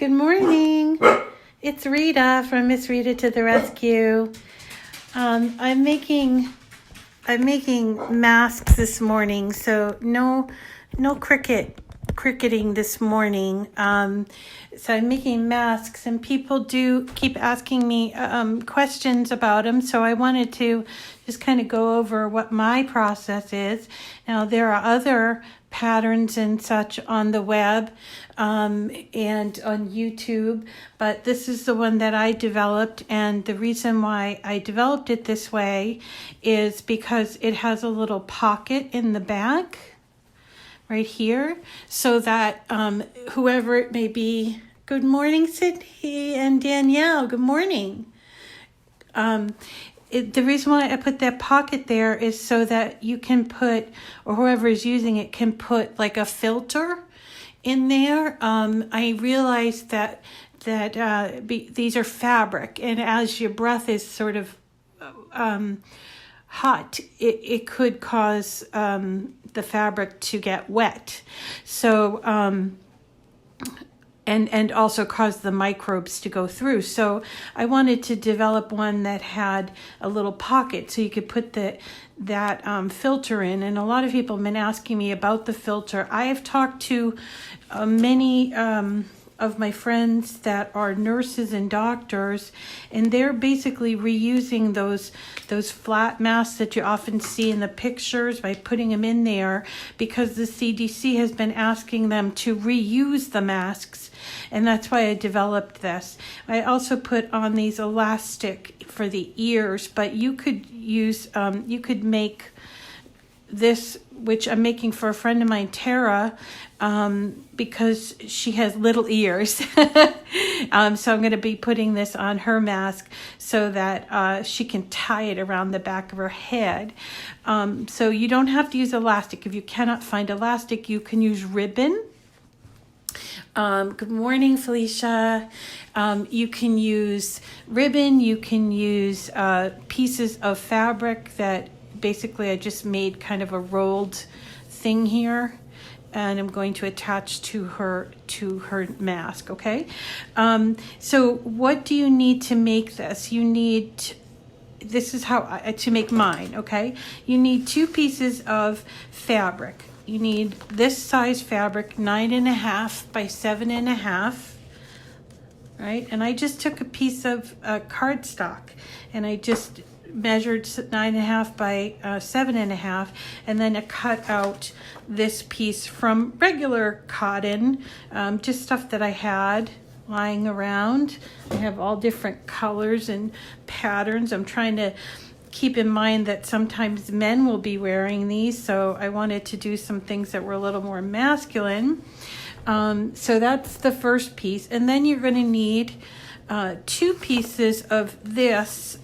Good morning. It's Rita from Miss Rita to the Rescue. I'm making masks this morning, so no cricketing this morning. So I'm making masks, and people do keep asking me questions about them. So I wanted to just kind of go over what my process is. Now there are other patterns and such on the web and on YouTube, but this is the one that I developed, and the reason why I developed it this way is because it has a little pocket in the back right here, so that whoever it may be, good morning Sydney and Danielle, good morning. The reason why I put that pocket there is so that you can put, or whoever is using it can put like a filter in there. I realized that these are fabric, and as your breath is sort of hot, it could cause the fabric to get wet. So and also cause the microbes to go through. So I wanted to develop one that had a little pocket so you could put that filter in. And a lot of people have been asking me about the filter. I have talked to many of my friends that are nurses and doctors, and they're basically reusing those flat masks that you often see in the pictures by putting them in there, because the CDC has been asking them to reuse the masks, and that's why I developed this. I also put on these elastic for the ears, but you could use you could make this, which I'm making for a friend of mine, Tara, because she has little ears. So I'm going to be putting this on her mask so that she can tie it around the back of her head. So you don't have to use elastic. If you cannot find elastic, you can use ribbon. Good morning, Felicia. You can use ribbon. You can use pieces of fabric that basically I just made kind of a rolled thing here, and I'm going to attach to her mask. Okay. So what do you need to make this? You need, this is how to make mine. Okay. You need 2 pieces of fabric. You need this size fabric, 9.5 by 7.5. Right. And I just took a piece of cardstock, and I just measured 9.5 by 7.5, and then I cut out this piece from regular cotton, just stuff that I had lying around. I have all different colors and patterns. I'm trying to keep in mind that sometimes men will be wearing these, so I wanted to do some things that were a little more masculine. So that's the first piece, and then you're going to need 2 pieces of this.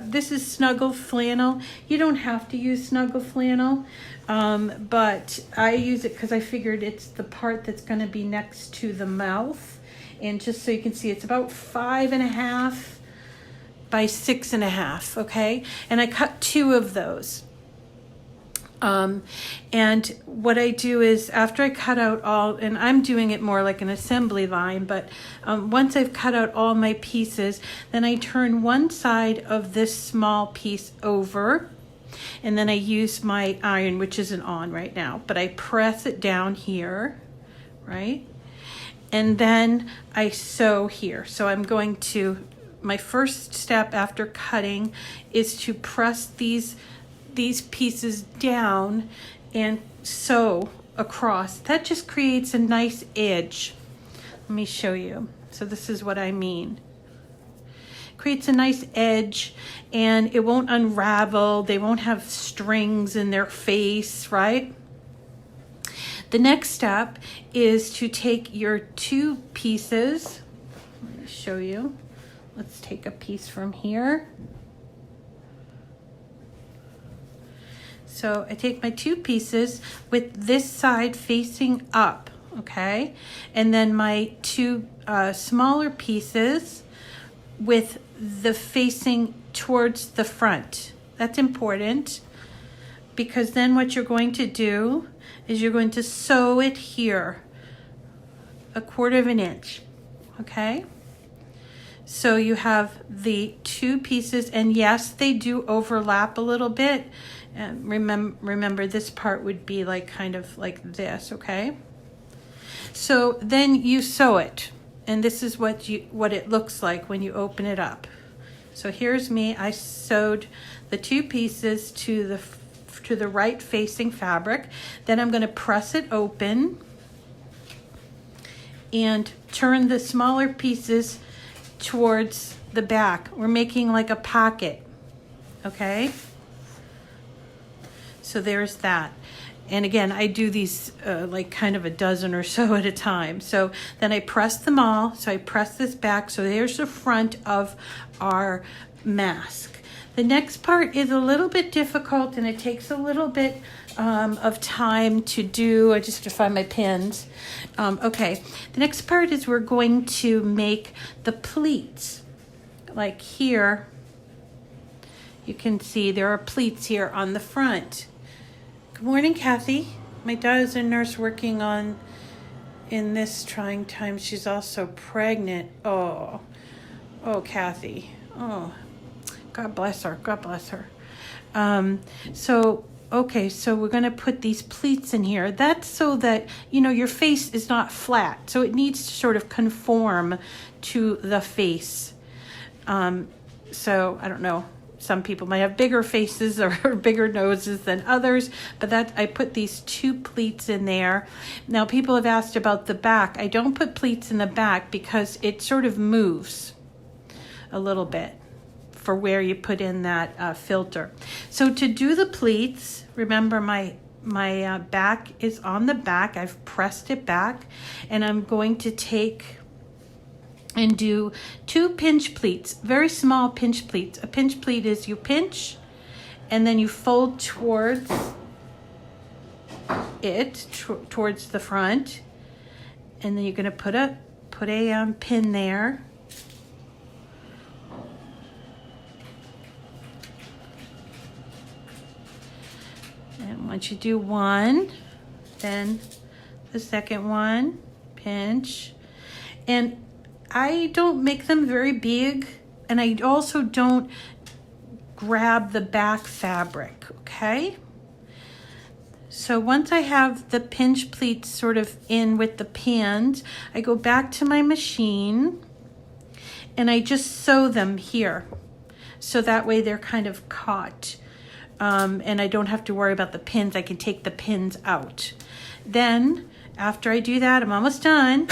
This is snuggle flannel. You don't have to use snuggle flannel, but I use it because I figured it's the part that's going to be next to the mouth. And just so you can see, it's about 5.5 by 6.5, okay? And I cut 2 of those. And what I do is, after I cut out all, and I'm doing it more like an assembly line, but once I've cut out all my pieces, then I turn one side of this small piece over, and then I use my iron, which isn't on right now, but I press it down here, right? And then I sew here. So I'm going to, my first step after cutting is to press these pieces down and sew across. That just creates a nice edge. Let me show you. So this is what I mean. Creates a nice edge, and it won't unravel. They won't have strings in their face, right? The next step is to take your 2 pieces. Let me show you. Let's take a piece from here. So I take my 2 pieces with this side facing up, okay? And then my 2 smaller pieces with the facing towards the front. That's important, because then what you're going to do is you're going to sew it here, 1/4 of an inch, okay? So you have the two pieces, and yes, they do overlap a little bit. And remember this part would be like kind of like this, okay? So then you sew it, and this is what it looks like when you open it up. So here's me. I sewed the two pieces to the right facing fabric. Then I'm going to press it open and turn the smaller pieces towards the back. We're making like a pocket, okay? So there's that. And again, I do these like kind of a dozen or so at a time. So then I press them all. So I press this back. So there's the front of our mask. The next part is a little bit difficult, and it takes a little bit of time to do. I just have to find my pins. Okay, the next part is we're going to make the pleats. Like here, you can see there are pleats here on the front. Good morning, Kathy. My daughter's a nurse working in this trying time. She's also pregnant. Oh, Kathy. Oh, God bless her. God bless her. Okay, so we're going to put these pleats in here. That's so that, your face is not flat. So it needs to sort of conform to the face. So I don't know. Some people might have bigger faces or bigger noses than others, but I put these two pleats in there. Now, people have asked about the back. I don't put pleats in the back because it sort of moves a little bit for where you put in that filter. So to do the pleats, remember my back is on the back. I've pressed it back, and I'm going to take and do two pinch pleats, very small pinch pleats. A pinch pleat is you pinch and then you fold towards it, towards the front, and then you're going to put a pin there. And once you do one, then the second one, pinch. And I don't make them very big, and I also don't grab the back fabric, okay? So once I have the pinch pleats sort of in with the pins, I go back to my machine and I just sew them here. So that way they're kind of caught. And I don't have to worry about the pins. I can take the pins out. Then after I do that, I'm almost done.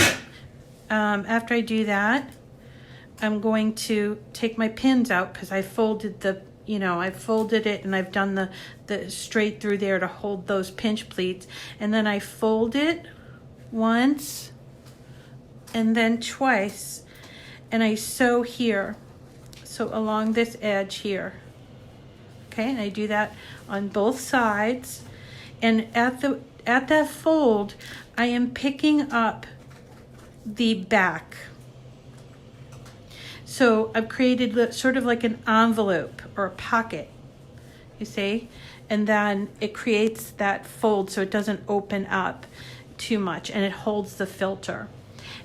After I do that, I'm going to take my pins out because I folded I folded it, and I've done the straight through there to hold those pinch pleats. And then I fold it once and then twice, and I sew here. So along this edge here. Okay, and I do that on both sides. And at that fold, I am picking up the back. So I've created sort of like an envelope or a pocket, you see? And then it creates that fold so it doesn't open up too much, and it holds the filter.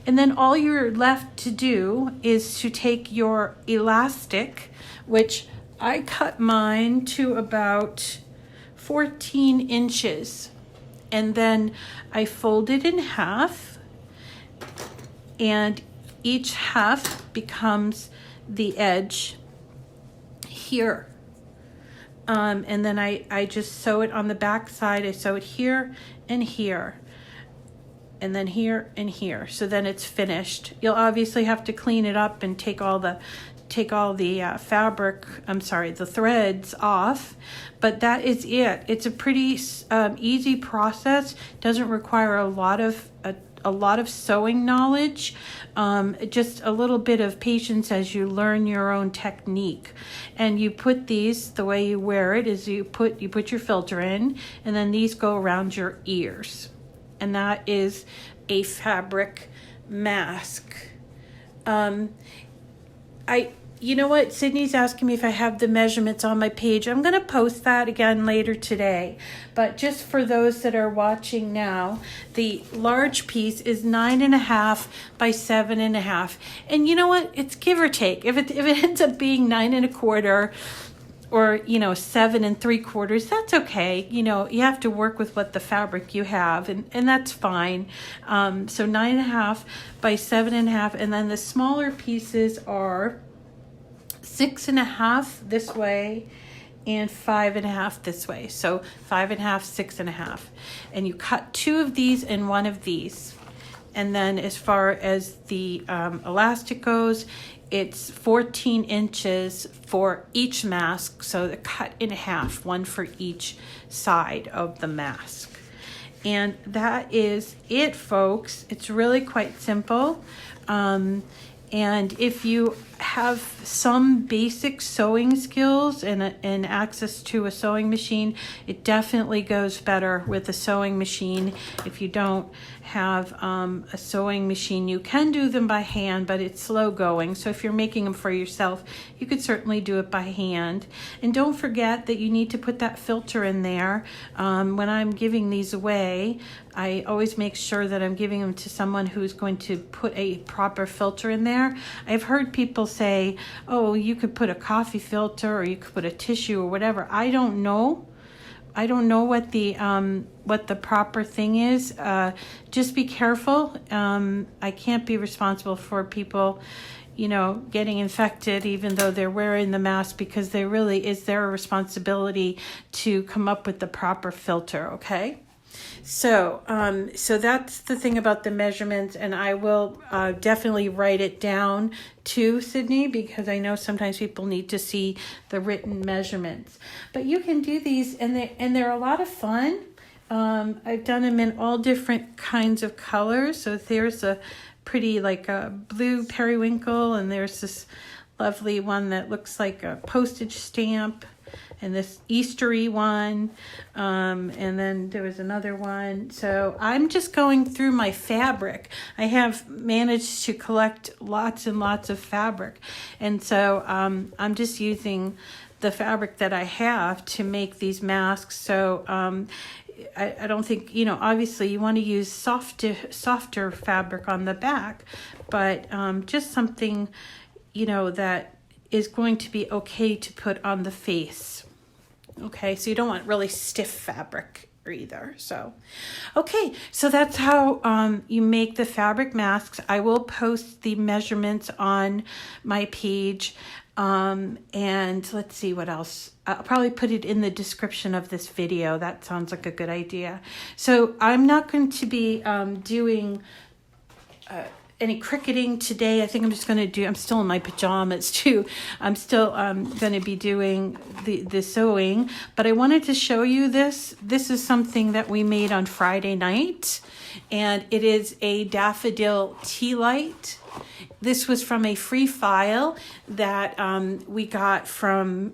And then all you're left to do is to take your elastic, which I cut mine to about 14 inches. And then I fold it in half, and each half becomes the edge here. And then I just sew it on the back side. I sew it here and here, and then here and here. So then it's finished. You'll obviously have to clean it up and take all the the threads off, but that is it. It's a pretty easy process. Doesn't require a lot of sewing knowledge, just a little bit of patience as you learn your own technique. And you put these, the way you wear it is you put your filter in, and then these go around your ears, and that is a fabric mask. you know what? Sydney's asking me if I have the measurements on my page. I'm going to post that again later today. But just for those that are watching now, the large piece is 9.5 by 7.5. And you know what? It's give or take. If it ends up being 9.25 or, 7 3/4, that's okay. You have to work with what the fabric you have, and that's fine. So 9.5 by 7.5. And then the smaller pieces are 6.5 this way and 5.5 this way. So 5.5, 6.5. And you cut 2 of these and 1 of these. And then as far as the elastic goes, it's 14 inches for each mask. So they're cut in half, 1 for each side of the mask. And that is it, folks. It's really quite simple. And if you have some basic sewing skills and access to a sewing machine, it definitely goes better with a sewing machine. If you don't have a sewing machine, you can do them by hand, but it's slow going. So if you're making them for yourself, you could certainly do it by hand. And don't forget that you need to put that filter in there. When I'm giving these away, I always make sure that I'm giving them to someone who's going to put a proper filter in there. I've heard people say, oh, you could put a coffee filter or you could put a tissue or whatever. I don't know what the proper thing is. Just be careful. I can't be responsible for people, getting infected, even though they're wearing the mask, because there really is their responsibility to come up with the proper filter. Okay. So that's the thing about the measurements, and I will definitely write it down to Sydney, because I know sometimes people need to see the written measurements. But you can do these, and they're a lot of fun. I've done them in all different kinds of colors. So there's a pretty like a blue periwinkle, and there's this lovely one that looks like a postage stamp, and this Eastery one, and then there was another one. So I'm just going through my fabric. I have managed to collect lots and lots of fabric, and so I'm just using the fabric that I have to make these masks. So I don't think, obviously you want to use softer fabric on the back, but just something, that is going to be okay to put on the face. Okay, so you don't want really stiff fabric either. So, okay, so that's how you make the fabric masks. I will post the measurements on my page. And let's see what else. I'll probably put it in the description of this video. That sounds like a good idea. So I'm not going to be doing any cricketing today. I think I'm just going to do, I'm still in my pajamas too. I'm still going to be doing the sewing, but I wanted to show you this. This is something that we made on Friday night, and it is a daffodil tea light. This was from a free file that we got from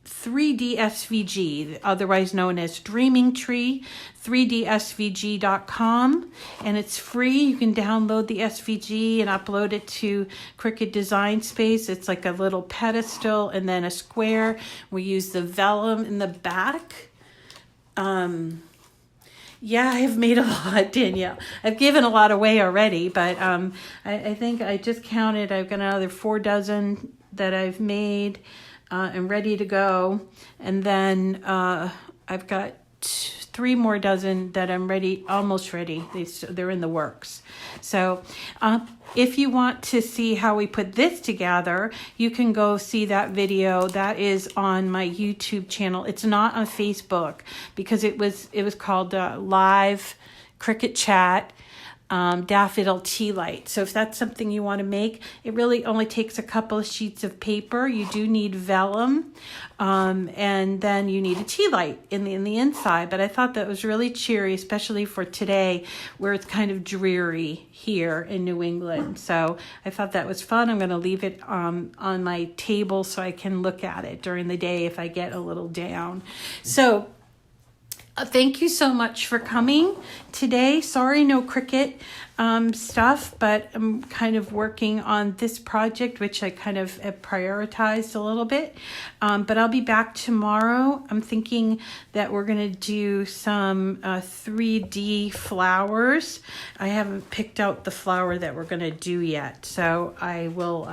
3D SVG, otherwise known as Dreaming Tree, 3dsvg.com, and it's free. You can download the SVG and upload it to Cricut Design Space. It's like a little pedestal and then a square. We use the vellum in the back. Yeah, I've made a lot, Danielle. I've given a lot away already, but I think I just counted. I've got another 4 dozen that I've made and ready to go. And then I've got 3 more dozen that I'm almost ready. They're in the works. So if you want to see how we put this together, you can go see that video. That is on my YouTube channel. It's not on Facebook because it was called Live Cricut Chat Daffodil Tea Light. So if that's something you want to make, it really only takes a couple of sheets of paper. You do need vellum, and then you need a tea light in the inside. But I thought that was really cheery, especially for today where it's kind of dreary here in New England. So I thought that was fun. I'm going to leave it on my table so I can look at it during the day if I get a little down. So thank you so much for coming today. Sorry, no Cricut. stuff, but I'm kind of working on this project, which I kind of have prioritized a little bit. But I'll be back tomorrow. I'm thinking that we're going to do some 3D flowers. I haven't picked out the flower that we're going to do yet, so I will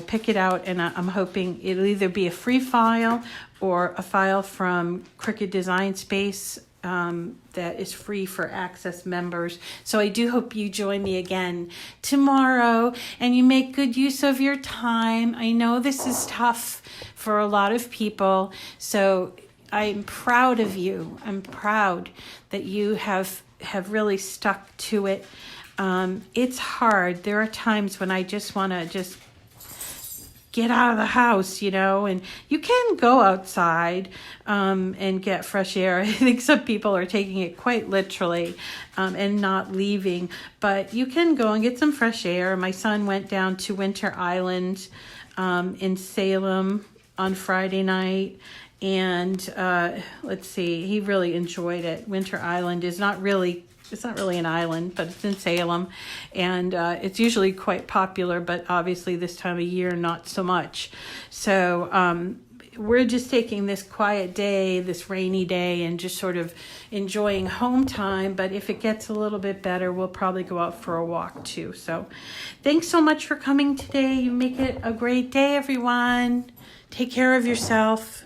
pick it out, and I'm hoping it'll either be a free file or a file from Cricut Design Space that is free for Access members. So I do hope you join me again tomorrow and you make good use of your time. I know this is tough for a lot of people, so I'm proud of you. I'm proud that you have really stuck to it. It's hard. There are times when I just want to just get out of the house, and you can go outside and get fresh air. I think some people are taking it quite literally and not leaving, but you can go and get some fresh air. My son went down to Winter Island in Salem on Friday night, and he really enjoyed it. Winter Island is not really an island, but it's in Salem, and it's usually quite popular, but obviously this time of year, not so much. So we're just taking this quiet day, this rainy day, and just sort of enjoying home time. But if it gets a little bit better, we'll probably go out for a walk too. So thanks so much for coming today. You make it a great day, everyone. Take care of yourself.